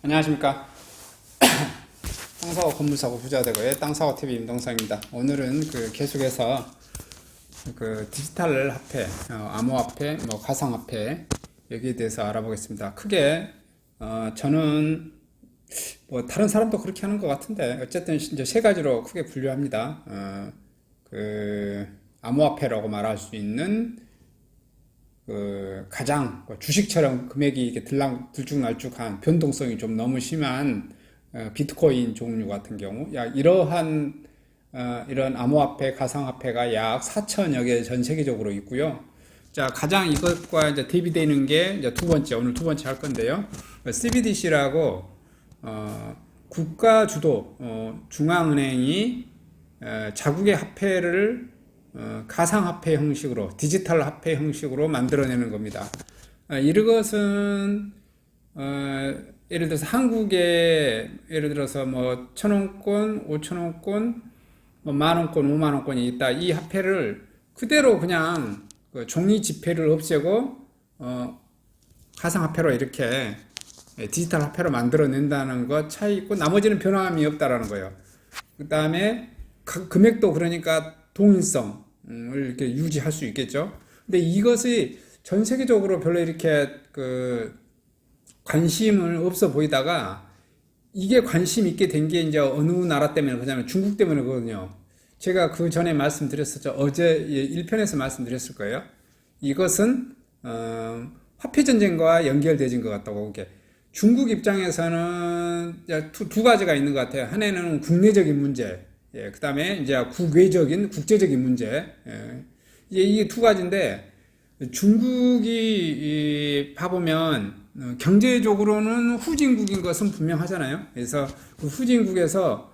안녕하십니까. 땅사고 건물사고 부자되고의 땅사고TV 임동상입니다. 오늘은 계속해서 디지털 화폐, 암호화폐, 가상화폐 여기에 대해서 알아보겠습니다. 크게 저는 다른 사람도 그렇게 하는 것 같은데 어쨌든 이제 세 가지로 크게 분류합니다. 암호화폐라고 말할 수 있는 가장 주식처럼 금액이 이렇게 들쭉날쭉한 변동성이 좀 너무 심한 비트코인 종류 같은 경우 이러한 이런 암호화폐, 가상화폐가 약 4천여 개 전 세계적으로 있고요. 자, 가장 이것과 이제 대비되는 게 이제 오늘 두 번째 할 건데요. CBDC라고 국가 주도 중앙은행이 자국의 화폐를 가상화폐 형식으로, 디지털 화폐 형식으로 만들어내는 겁니다. 이것은 예를 들어서 한국에 예를 들어서 1,000원권, 5,000원권, 만원권, 5만원권이 있다. 이 화폐를 그대로 그냥 종이 지폐를 없애고 가상화폐로 이렇게 디지털 화폐로 만들어낸다는 것 차이 있고 나머지는 변함이 없다라는 거예요. 그 다음에 금액도 그러니까 동일성을 이렇게 유지할 수 있겠죠. 근데 이것이 전 세계적으로 별로 이렇게 관심을 없어 보이다가 이게 관심 있게 된 게 이제 어느 나라 때문에 그러냐면 중국 때문에 그거든요. 제가 그 전에 말씀드렸었죠. 어제 1편에서 말씀드렸을 거예요. 이것은 화폐 전쟁과 연결되진 것 같다고. 이게 중국 입장에서는 두 가지가 있는 것 같아요. 하나는 국내적인 문제, 그 다음에 이제 국제적인 문제. 이게 두 가지인데, 중국이 봐보면, 경제적으로는 후진국인 것은 분명하잖아요. 그래서 그 후진국에서,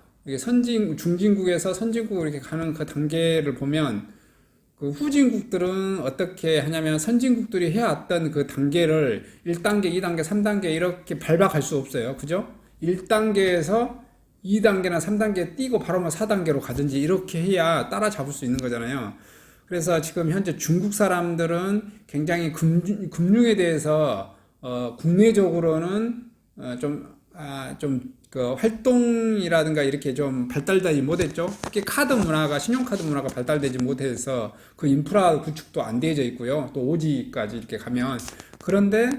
중진국에서 선진국으로 이렇게 가는 그 단계를 보면, 그 후진국들은 어떻게 하냐면 선진국들이 해왔던 그 단계를 1단계, 2단계, 3단계 이렇게 밟아갈 수 없어요. 그죠? 1단계에서 2단계나 3단계 뛰고 바로 4단계로 가든지 이렇게 해야 따라잡을 수 있는 거잖아요. 그래서 지금 현재 중국 사람들은 굉장히 금융에 대해서 국내적으로는 활동이라든가 이렇게 좀 발달되지 못했죠. 특히 신용카드 문화가 발달되지 못해서 그 인프라 구축도 안 되어져 있고요. 또 오지까지 이렇게 가면. 그런데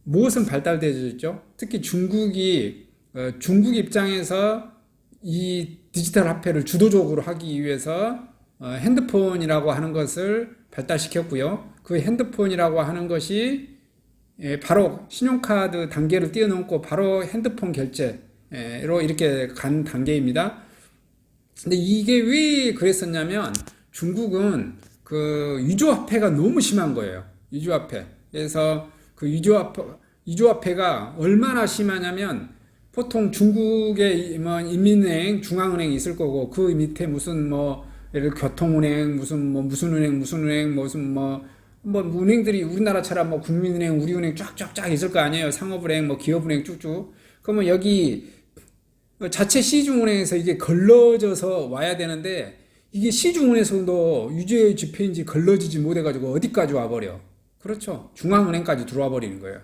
무엇은 발달되어져 있죠? 특히 중국 입장에서 이 디지털 화폐를 주도적으로 하기 위해서 핸드폰이라고 하는 것을 발달시켰고요. 그 핸드폰이라고 하는 것이 바로 신용카드 단계를 뛰어넘고 바로 핸드폰 결제로 이렇게 간 단계입니다. 근데 이게 왜 그랬었냐면 중국은 위조화폐가 너무 심한 거예요. 위조화폐. 그래서 위조화폐가 얼마나 심하냐면 보통 중국에 인민은행, 중앙은행이 있을 거고 그 밑에 무슨 예를 들어 교통은행, 무슨 은행, 은행들이 우리나라처럼 국민은행, 우리은행 쫙쫙쫙 있을 거 아니에요. 상업은행, 기업은행 쭉쭉. 그러면 여기 자체 시중은행에서 이게 걸러져서 와야 되는데 이게 시중은행에서도 유죄 지폐인지 걸러지지 못해가지고 어디까지 와버려. 그렇죠. 중앙은행까지 들어와 버리는 거예요.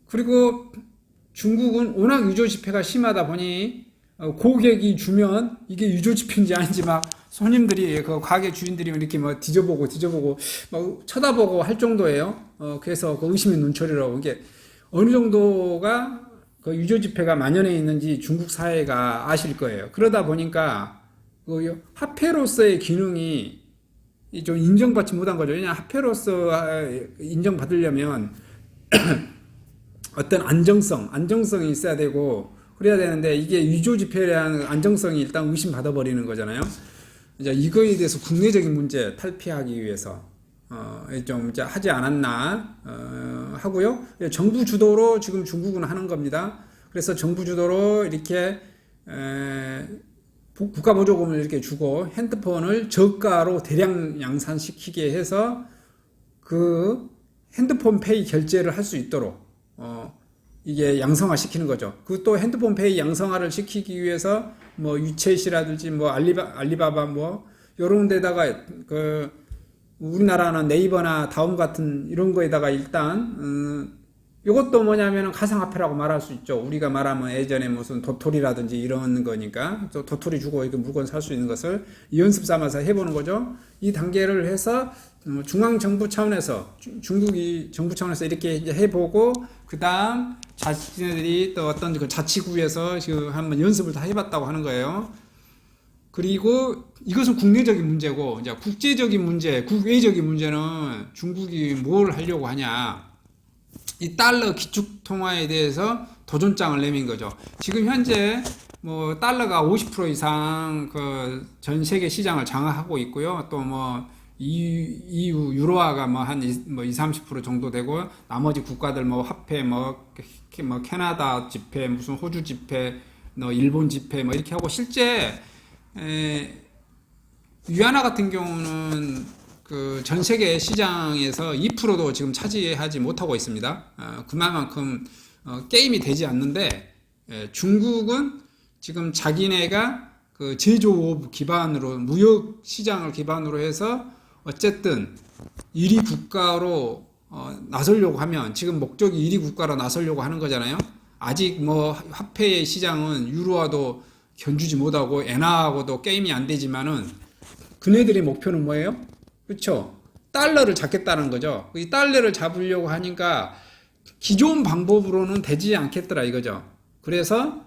그리고 중국은 워낙 유조 지폐가 심하다 보니 고객이 주면 이게 유조 지폐인지 아닌지 손님들이 가게 주인들이 이렇게 뒤져보고 쳐다보고 할 정도예요. 그래서 의심의 눈초리라고 이게 어느 정도가 유조 지폐가 만연해 있는지 중국 사회가 아실 거예요. 그러다 보니까 화폐로서의 기능이 좀 인정받지 못한 거죠. 왜냐 화폐로서 인정받으려면 어떤 안정성이 있어야 되고 그래야 되는데 이게 위조 지폐라는 안정성이 일단 의심받아 버리는 거잖아요. 이제 이거에 대해서 국내적인 문제 탈피하기 위해서 좀 이제 하지 않았나 하고요. 정부 주도로 지금 중국은 하는 겁니다. 그래서 정부 주도로 이렇게 국가 보조금을 이렇게 주고 핸드폰을 저가로 대량 양산시키게 해서 그 핸드폰 페이 결제를 할 수 있도록 이게 양성화 시키는 거죠. 그또 핸드폰 페이 양성화를 시키기 위해서 유채시라든지 알리바바 요런 데다가 우리나라는 네이버나 다음 같은 이런 거에다가 일단 이것도 뭐냐면은 가상화폐라고 말할 수 있죠. 우리가 말하면 예전에 무슨 도토리라든지 이런 거니까 또 도토리 주고 이렇게 물건 살 수 있는 것을 연습 삼아서 해보는 거죠. 이 단계를 해서 중앙 정부 차원에서 중국이 정부 차원에서 이렇게 이제 해보고 그 다음 자신들이 또 어떤 그 자치구에서 지금 한번 연습을 다 해봤다고 하는 거예요. 그리고 이것은 국내적인 문제고 이제 국제적인 문제, 국외적인 문제는 중국이 뭘 하려고 하냐. 이 달러 기축 통화에 대해서 도전장을 내민 거죠. 지금 현재 뭐 달러가 50% 이상 그 전 세계 시장을 장악하고 있고요. 또 뭐 EU 유로화가 뭐 한 20, 30% 정도 되고 나머지 국가들 뭐 화폐 뭐 캐나다 지폐 무슨 호주 지폐 뭐 일본 지폐 뭐 이렇게 하고 실제 위안화 같은 경우는 그 전 세계 시장에서 2%도 지금 차지하지 못하고 있습니다. 그만큼 게임이 되지 않는데 중국은 지금 자기네가 그 제조업 기반으로 무역 시장을 기반으로 해서 어쨌든 1위 국가로 나서려고 하면 지금 목적이 1위 국가로 나서려고 하는 거잖아요. 아직 뭐 화폐의 시장은 유로화도 견주지 못하고 엔화하고도 게임이 안 되지만은 그네들의 목표는 뭐예요? 그렇죠. 달러를 잡겠다는 거죠. 이 달러를 잡으려고 하니까 기존 방법으로는 되지 않겠더라 이거죠. 그래서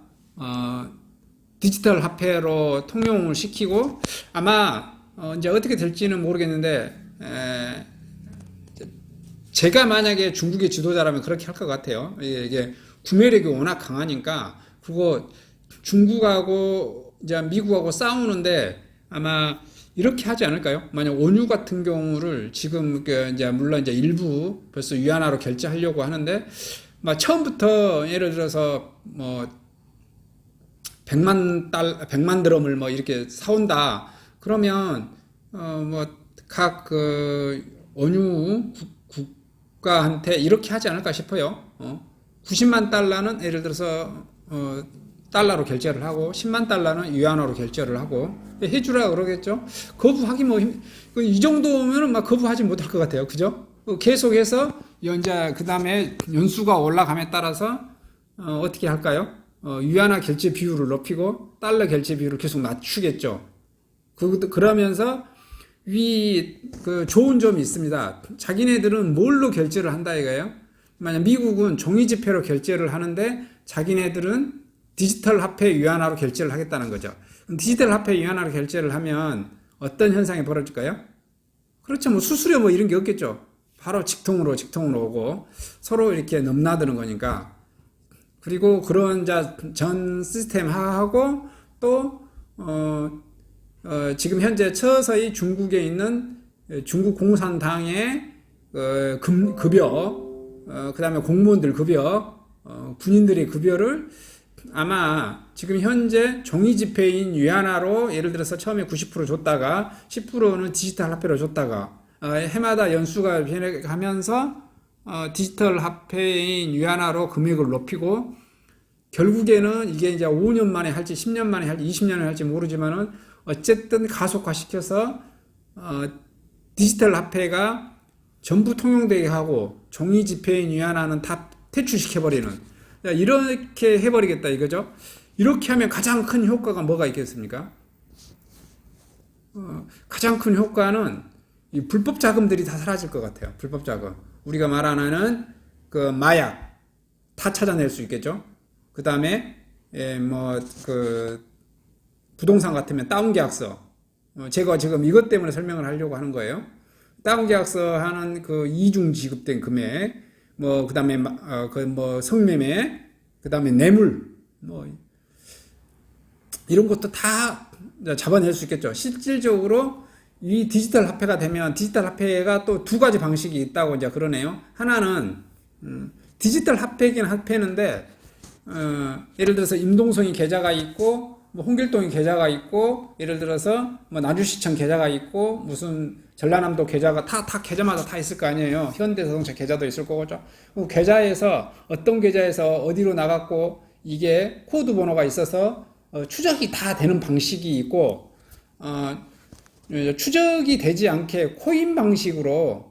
디지털 화폐로 통용을 시키고 아마 이제 어떻게 될지는 모르겠는데 제가 만약에 중국의 지도자라면 그렇게 할 것 같아요. 이게 구매력이 워낙 강하니까 그거 중국하고 이제 미국하고 싸우는데 아마 이렇게 하지 않을까요? 만약 원유 같은 경우를 지금 이제 물론 이제 일부 벌써 위안화로 결제하려고 하는데 막 처음부터 예를 들어서 뭐 100만 드럼을 뭐 이렇게 사온다. 그러면 뭐 각 그 원유 국가한테 이렇게 하지 않을까 싶어요. 90만 달러는 예를 들어서 달러로 결제를 하고 10만 달러는 위안화로 결제를 하고 해주라 그러겠죠. 거부하기 뭐 이 정도면은 막 거부하지 못할 것 같아요. 그죠? 계속해서 연자 그 다음에 연수가 올라감에 따라서 어떻게 할까요? 위안화 결제 비율을 높이고 달러 결제 비율을 계속 낮추겠죠. 그러면서 그 좋은 점이 있습니다. 자기네들은 뭘로 결제를 한다 이거예요. 만약 미국은 종이 지폐로 결제를 하는데 자기네들은 디지털 화폐 위안화로 결제를 하겠다는 거죠. 디지털 화폐 위안화로 결제를 하면 어떤 현상이 벌어질까요? 그렇죠. 뭐 수수료 뭐 이런 게 없겠죠. 바로 직통으로 오고 서로 이렇게 넘나드는 거니까. 그리고 그런 전 시스템 하하고 또 지금 현재 서서히 중국에 있는 중국 공산당의 급여, 그 다음에 공무원들 급여, 군인들의 급여를 아마 지금 현재 종이 지폐인 위안화로 예를 들어서 처음에 90% 줬다가 10%는 디지털 화폐로 줬다가 해마다 연수가 변해가면서 디지털 화폐인 위안화로 금액을 높이고 결국에는 이게 이제 5년 만에 할지 10년 만에 할지 20년을 할지 모르지만은 어쨌든 가속화시켜서 디지털 화폐가 전부 통용되게 하고 종이 지폐인 위안화는 다 퇴출시켜버리는 이렇게 해버리겠다 이거죠. 이렇게 하면 가장 큰 효과가 뭐가 있겠습니까? 가장 큰 효과는 이 불법 자금들이 다 사라질 것 같아요. 불법 자금. 우리가 말하는 그 마약 다 찾아낼 수 있겠죠. 그 다음에 뭐 그 부동산 같으면 다운계약서. 제가 지금 이것 때문에 설명을 하려고 하는 거예요. 다운계약서 하는 그 이중 지급된 금액. 뭐 그다음에 뭐 성매매, 그다음에 뇌물, 뭐 이런 것도 다 잡아낼 수 있겠죠. 실질적으로 이 디지털 화폐가 되면 디지털 화폐가 또 두 가지 방식이 있다고 이제 그러네요. 하나는 디지털 화폐긴 화폐인데 예를 들어서 임동성이 계좌가 있고 뭐 홍길동이 계좌가 있고 예를 들어서 뭐 나주시청 계좌가 있고 무슨 전라남도 계좌가 다 계좌마다 다 있을 거 아니에요. 현대자동차 계좌도 있을 거죠. 그 계좌에서 어떤 계좌에서 어디로 나갔고 이게 코드 번호가 있어서 추적이 다 되는 방식이 있고 추적이 되지 않게 코인 방식으로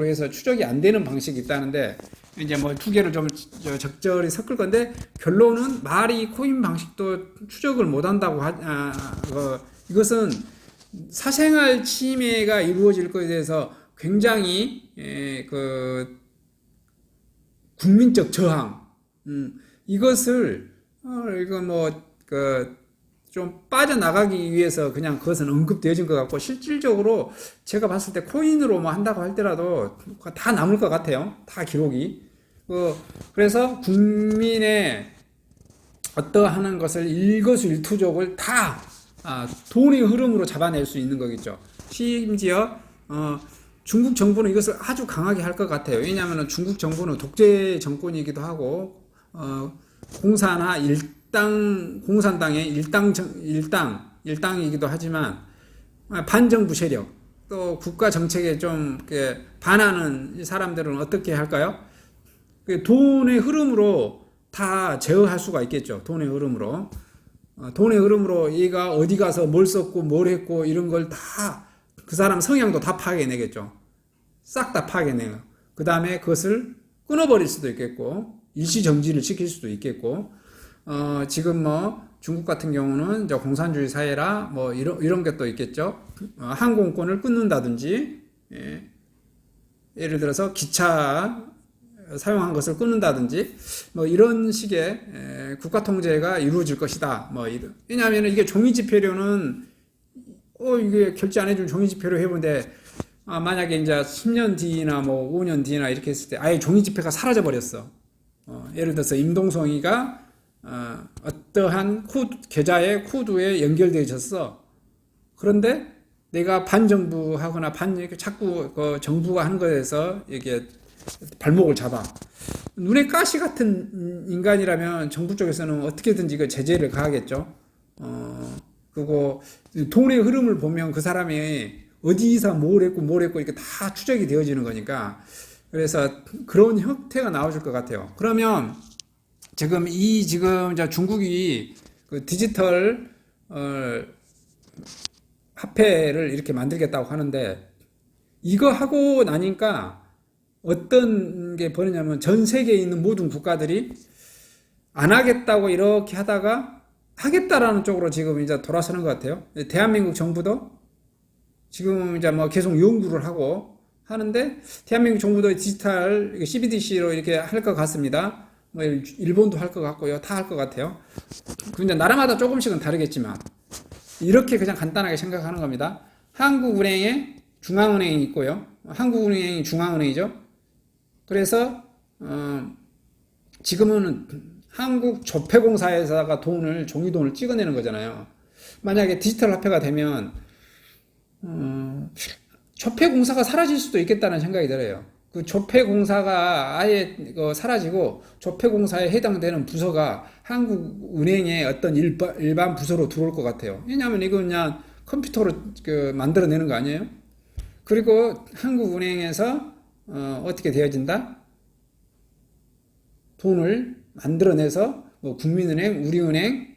해서 추적이 안 되는 방식이 있다는데 이제 뭐 두 개를 좀 적절히 섞을 건데 결론은 말이 코인 방식도 추적을 못 한다고 이것은 사생활 침해가 이루어질 것에 대해서 굉장히 그 국민적 저항 이것을 이거 뭐 그 좀 빠져나가기 위해서 그냥 그것은 언급되어진 것 같고 실질적으로 제가 봤을 때 코인으로 뭐 한다고 할 때라도 다 남을 것 같아요. 다 기록이. 그래서 국민의 어떠하는 것을 일거수일투족을 다 돈의 흐름으로 잡아낼 수 있는 거겠죠. 심지어 중국 정부는 이것을 아주 강하게 할 것 같아요. 왜냐하면 중국 정부는 독재 정권이기도 하고 공산화 공산당의 일당이기도 하지만 반정부 세력 또 국가 정책에 좀 반하는 사람들은 어떻게 할까요? 돈의 흐름으로 다 제어할 수가 있겠죠. 돈의 흐름으로. 돈의 흐름으로 얘가 어디 가서 뭘 썼고 뭘 했고 이런 걸 다 그 사람 성향도 다 파악해내겠죠. 싹 다 파악해내요. 그 다음에 그것을 끊어버릴 수도 있겠고 일시정지를 시킬 수도 있겠고 지금 뭐 중국 같은 경우는 이제 공산주의 사회라 뭐 이런 게 또 있겠죠. 항공권을 끊는다든지 예를 들어서 기차 사용한 것을 끊는다든지 뭐 이런 식의 국가 통제가 이루어질 것이다. 뭐 왜냐하면 이게 종이 지폐료는 이게 결제 안 해주면 종이 지폐료 해본데 만약에 이제 10년 뒤나 뭐 5년 뒤나 이렇게 했을 때 아예 종이 지폐가 사라져 버렸어. 예를 들어서 임동성이가 어떠한 계좌의 코드에 연결되어 있었어. 그런데 내가 반정부하거나 자꾸 그 정부가 하는 거에서 이게 발목을 잡아. 눈에 가시 같은 인간이라면 정부 쪽에서는 어떻게든지 그 제재를 가하겠죠. 그리고 돈의 흐름을 보면 그 사람이 어디서 뭘 했고 이렇게 다 추적이 되어지는 거니까 그래서 그런 형태가 나와줄 것 같아요. 그러면 지금 중국이 그 디지털 화폐를 이렇게 만들겠다고 하는데 이거 하고 나니까 어떤 게 벌어지냐면 전 세계에 있는 모든 국가들이 안 하겠다고 이렇게 하다가 하겠다라는 쪽으로 지금 이제 돌아서는 것 같아요. 대한민국 정부도 지금 이제 뭐 계속 연구를 하고 하는데 대한민국 정부도 디지털 CBDC로 이렇게 할 것 같습니다. 뭐 일본도 할 것 같고요. 다 할 것 같아요. 근데 나라마다 조금씩은 다르겠지만 이렇게 그냥 간단하게 생각하는 겁니다. 한국은행에 중앙은행이 있고요. 한국은행이 중앙은행이죠. 그래서 지금은 한국조폐공사에다가 종이돈을 찍어내는 거잖아요. 만약에 디지털 화폐가 되면 조폐공사가 사라질 수도 있겠다는 생각이 들어요. 그 조폐공사가 아예 사라지고 조폐공사에 해당되는 부서가 한국은행의 어떤 일반 부서로 들어올 것 같아요. 왜냐하면 이거 그냥 컴퓨터로 만들어내는 거 아니에요? 그리고 한국은행에서 어떻게 되어진다? 돈을 만들어내서 뭐 국민은행, 우리은행,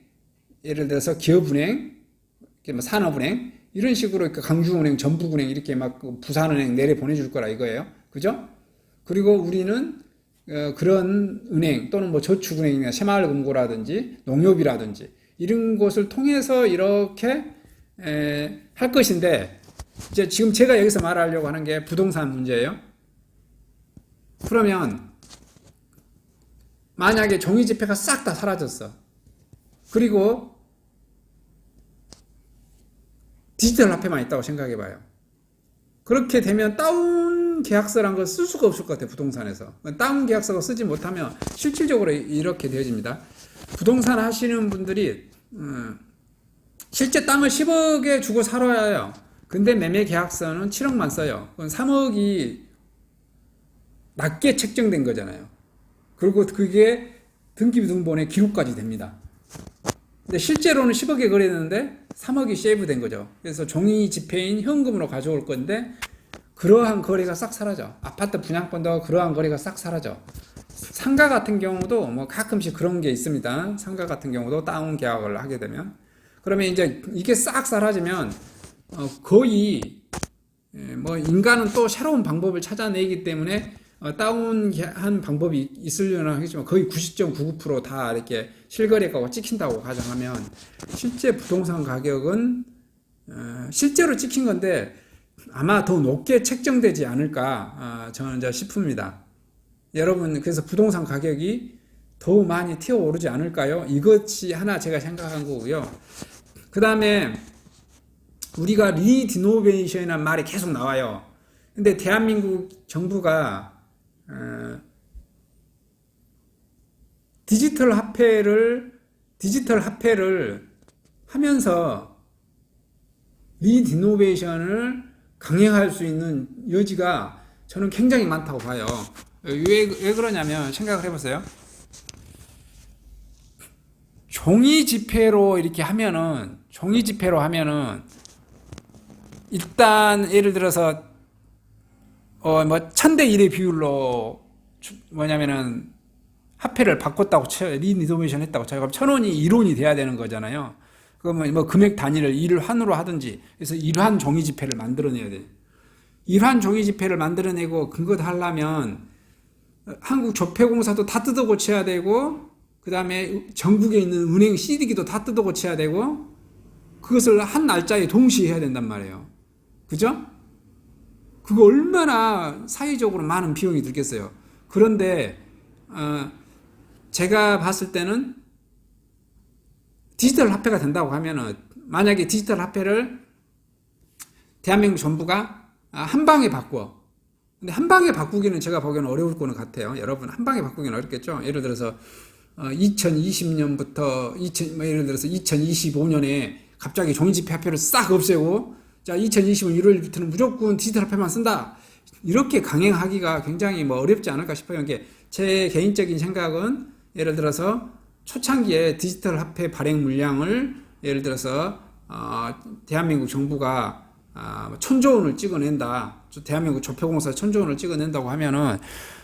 예를 들어서 기업은행, 산업은행 이런 식으로 강주은행, 전북은행 이렇게 막 부산은행 내려 보내줄 거라 이거예요. 그죠? 그리고 우리는 그런 은행 또는 뭐 저축은행이나 새마을금고라든지 농협이라든지 이런 곳을 통해서 이렇게 할 것인데 이제 지금 제가 여기서 말하려고 하는 게 부동산 문제예요. 그러면 만약에 종이지폐가 싹 다 사라졌어. 그리고 디지털 화폐만 있다고 생각해봐요. 그렇게 되면 다운 계약서란 걸 쓸 수가 없을 것 같아요. 부동산에서. 다운 계약서가 쓰지 못하면 실질적으로 이렇게 되어집니다. 부동산 하시는 분들이 실제 땅을 10억에 주고 살아요. 근데 매매 계약서는 7억만 써요. 그건 3억이 낮게 책정된 거잖아요. 그리고 그게 등기부등본에 기록까지 됩니다. 근데 실제로는 10억에 거래했는데 3억이 세이브된 거죠. 그래서 종이 지폐인 현금으로 가져올 건데 그러한 거래가 싹 사라져. 아파트 분양권도 그러한 거래가 싹 사라져. 상가 같은 경우도 뭐 가끔씩 그런 게 있습니다. 상가 같은 경우도 다운 계약을 하게 되면 그러면 이제 이게 싹 사라지면 거의 뭐 인간은 또 새로운 방법을 찾아내기 때문에 다운한 방법이 있으려나 하겠지만 거의 90.99%다 이렇게 실거래가가 찍힌다고 가정하면 실제 부동산 가격은 실제로 찍힌 건데 아마 더 높게 책정되지 않을까 저는 이제 싶습니다. 여러분 그래서 부동산 가격이 더 많이 튀어오르지 않을까요? 이것이 하나 제가 생각한 거고요. 그 다음에 우리가 리디노베이션이라는 말이 계속 나와요. 근데 대한민국 정부가 디지털 화폐를 하면서 리디노베이션을 강행할 수 있는 여지가 저는 굉장히 많다고 봐요. 왜 그러냐면 생각을 해보세요. 종이 지폐로 하면은 일단 예를 들어서 1000대 1의 비율로 뭐냐면은 화폐를 바꿨다고 쳐요. 리니노베이션 했다고 쳐요. 그럼 1000원이 1원이 돼야 되는 거잖아요. 그러면 뭐 금액 단위를 1환으로 하든지 그래서 1환 종이 지폐를 만들어내야 돼요. 1환 종이 지폐를 만들어내고 그거 하려면 한국조폐공사도 다 뜯어 고쳐야 되고 그 다음에 전국에 있는 은행 CD기도 다 뜯어 고쳐야 되고 그것을 한 날짜에 동시에 해야 된단 말이에요. 그죠? 그거 얼마나 사회적으로 많은 비용이 들겠어요. 그런데 제가 봤을 때는 디지털 화폐가 된다고 하면은 만약에 디지털 화폐를 대한민국 정부가 한 방에 바꿔. 근데 한 방에 바꾸기는 제가 보기에는 어려울 거는 같아요. 여러분 한 방에 바꾸기는 어렵겠죠. 예를 들어서 2020년부터 예를 들어서 2025년에 갑자기 종이지폐 화폐를 싹 없애고 자 2025년 1월부터는 무조건 디지털 화폐만 쓴다. 이렇게 강행하기가 굉장히 어렵지 않을까 싶어요. 이게 제 개인적인 생각은 예를 들어서 초창기에 디지털 화폐 발행 물량을 예를 들어서 대한민국 정부가 1000조 원을 찍어낸다. 대한민국 조폐공사 1000조 원을 찍어낸다고 하면은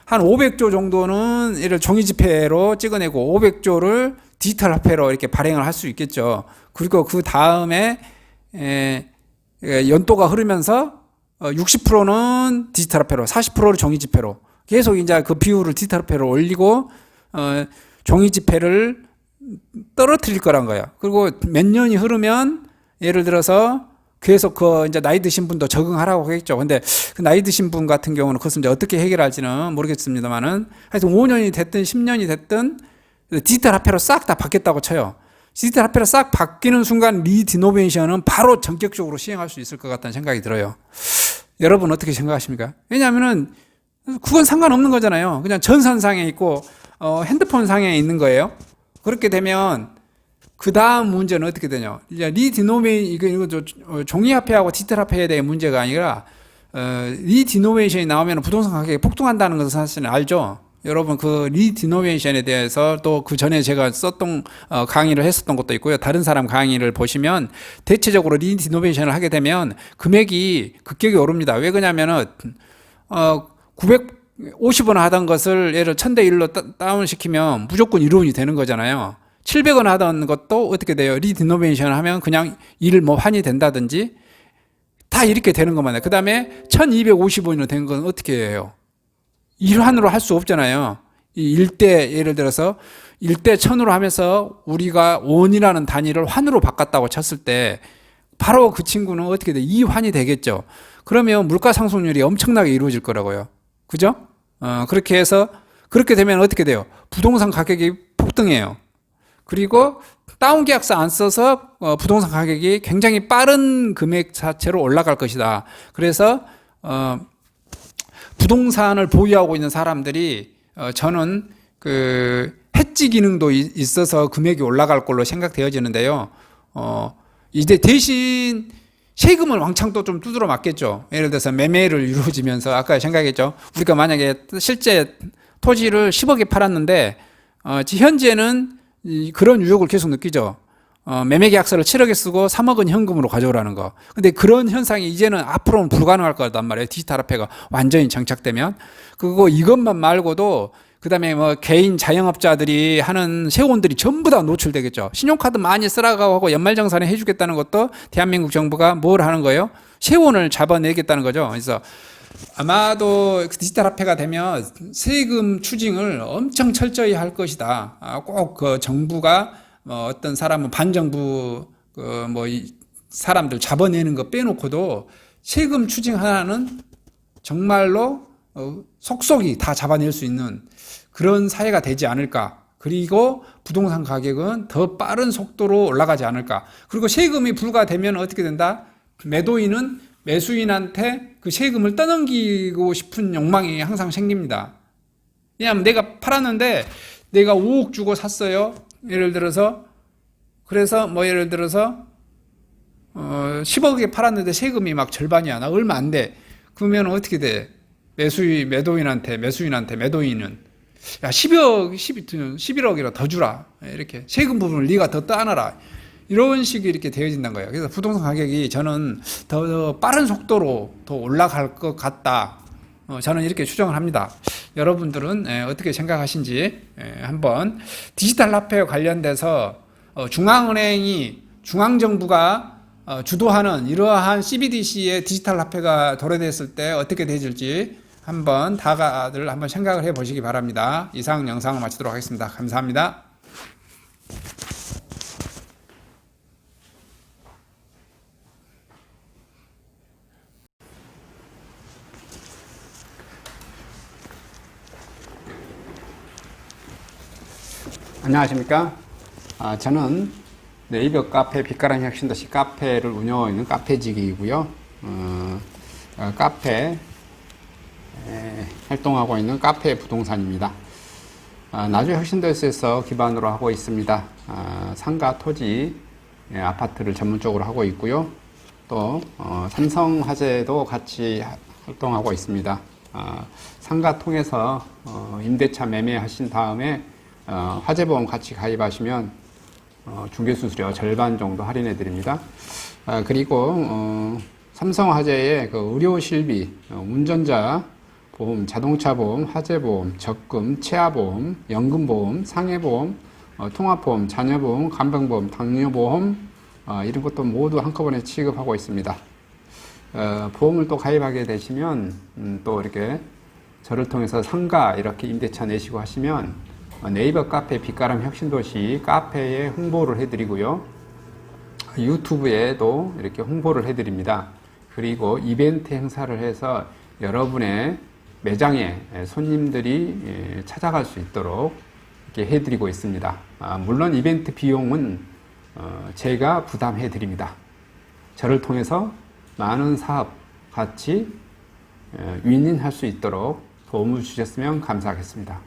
한 500조 정도는 예를 종이지폐로 찍어내고 500조를 디지털 화폐로 이렇게 발행을 할 수 있겠죠. 그리고 그 다음에 연도가 흐르면서 60%는 디지털 화폐로, 40%를 종이지폐로 계속 이제 그 비율을 디지털 화폐로 올리고 종이지폐를 떨어뜨릴 거란 거예요. 그리고 몇 년이 흐르면 예를 들어서 계속 이제 나이 드신 분도 적응하라고 하겠죠. 근데 그 나이 드신 분 같은 경우는 그것을 이제 어떻게 해결할지는 모르겠습니다만은 하여튼 5년이 됐든 10년이 됐든 디지털 화폐로 싹 다 바뀌었다고 쳐요. 디지털 화폐로 싹 바뀌는 순간 리디노베이션은 바로 전격적으로 시행할 수 있을 것 같다는 생각이 들어요. 여러분 어떻게 생각하십니까? 왜냐하면은 그건 상관없는 거잖아요. 그냥 전산상에 있고 핸드폰 상에 있는 거예요. 그렇게 되면 그 다음 문제는 어떻게 되냐? 이거 종이화폐하고 디지털 화폐에 대한 문제가 아니라 리디노베이션이 나오면 부동산 가격이 폭등한다는 것을 사실은 알죠. 여러분 그 리디노베이션에 대해서 또 그 전에 제가 썼던 강의를 했었던 것도 있고요. 다른 사람 강의를 보시면 대체적으로 리디노베이션을 하게 되면 금액이 급격히 오릅니다. 왜 그러냐면은 950원 하던 것을 예를 1000대 1로 다운시키면 무조건 1원이 되는 거잖아요. 700원 하던 것도 어떻게 돼요? 리디노베이션을 하면 그냥 환이 된다든지 다 이렇게 되는 것만. 그 다음에 1250원으로 된 건 어떻게 해요? 1환으로 할 수 없잖아요. 예를 들어서 1대 1000으로 하면서 우리가 원이라는 단위를 환으로 바꿨다고 쳤을 때 바로 그 친구는 어떻게 돼? 2환이 되겠죠. 그러면 물가 상승률이 엄청나게 이루어질 거라고요. 그죠? 그렇게 해서 그렇게 되면 어떻게 돼요? 부동산 가격이 폭등해요. 그리고 다운 계약서 안 써서 부동산 가격이 굉장히 빠른 금액 자체로 올라갈 것이다. 그래서 부동산을 보유하고 있는 사람들이 저는 그 해지 기능도 있어서 금액이 올라갈 걸로 생각되어지는데요. 이제 대신 세금을 왕창 또 좀 두드러 맞겠죠. 예를 들어서 매매를 이루어지면서 아까 생각했죠. 우리가 만약에 실제 토지를 10억에 팔았는데 현재는 그런 유혹을 계속 느끼죠. 매매 계약서를 7억에 쓰고 3억은 현금으로 가져오라는 거. 근데 그런 현상이 이제는 앞으로는 불가능할 거란 말이에요. 디지털 화폐가 완전히 정착되면. 그리고 이것만 말고도 그다음에 개인 자영업자들이 하는 세원들이 전부 다 노출되겠죠. 신용카드 많이 쓰라고 하고 연말정산에 해주겠다는 것도 대한민국 정부가 뭘 하는 거예요? 세원을 잡아내겠다는 거죠. 그래서 아마도 디지털 화폐가 되면 세금 추징을 엄청 철저히 할 것이다. 꼭 그 정부가 어떤 사람은 반정부 사람들 잡아내는 거 빼놓고도 세금 추징 하나는 정말로 속속이 다 잡아낼 수 있는 그런 사회가 되지 않을까. 그리고 부동산 가격은 더 빠른 속도로 올라가지 않을까. 그리고 세금이 부과되면 어떻게 된다? 매도인은 매수인한테 그 세금을 떠넘기고 싶은 욕망이 항상 생깁니다. 왜냐하면 내가 팔았는데 내가 5억 주고 샀어요. 예를 들어서 그래서 예를 들어서 10억에 팔았는데 세금이 막 절반이야. 나 얼마 안 돼. 그러면 어떻게 돼? 매도인은 야 11억이라 더 주라. 이렇게 세금 부분을 네가 더 따놔라. 이런 식이 이렇게 되어진다는 거예요. 그래서 부동산 가격이 저는 더 빠른 속도로 더 올라갈 것 같다. 저는 이렇게 추정을 합니다. 여러분들은 어떻게 생각하신지 한번 디지털 화폐와 관련돼서 중앙정부가 주도하는 이러한 CBDC의 디지털 화폐가 도래됐을 때 어떻게 되질지 한번 다들 한번 생각을 해 보시기 바랍니다. 이상 영상을 마치도록 하겠습니다. 감사합니다. 안녕하십니까? 저는 네이버 카페 빛가람 혁신도시 카페를 운영하고 있는 카페직이고요. 카페 활동하고 있는 카페 부동산입니다. 나주 혁신도시에서 기반으로 하고 있습니다. 상가, 토지, 아파트를 전문적으로 하고 있고요. 또 삼성화재도 같이 활동하고 있습니다. 상가 통해서 임대차 매매하신 다음에 화재보험 같이 가입하시면 중개수수료 절반 정도 할인해 드립니다. 그리고 삼성화재의 그 의료실비, 운전자 보험, 자동차 보험, 화재보험, 적금, 치아보험, 연금보험, 상해보험, 통합보험, 자녀보험, 간병보험, 당뇨보험 이런 것도 모두 한꺼번에 취급하고 있습니다. 보험을 또 가입하게 되시면 또 이렇게 저를 통해서 상가 이렇게 임대차 내시고 하시면 네이버 카페 빛가람 혁신도시 카페에 홍보를 해드리고요. 유튜브에도 이렇게 홍보를 해드립니다. 그리고 이벤트 행사를 해서 여러분의 매장에 손님들이 찾아갈 수 있도록 이렇게 해드리고 있습니다. 물론 이벤트 비용은 제가 부담해 드립니다. 저를 통해서 많은 사업 같이 윈윈할 수 있도록 도움을 주셨으면 감사하겠습니다.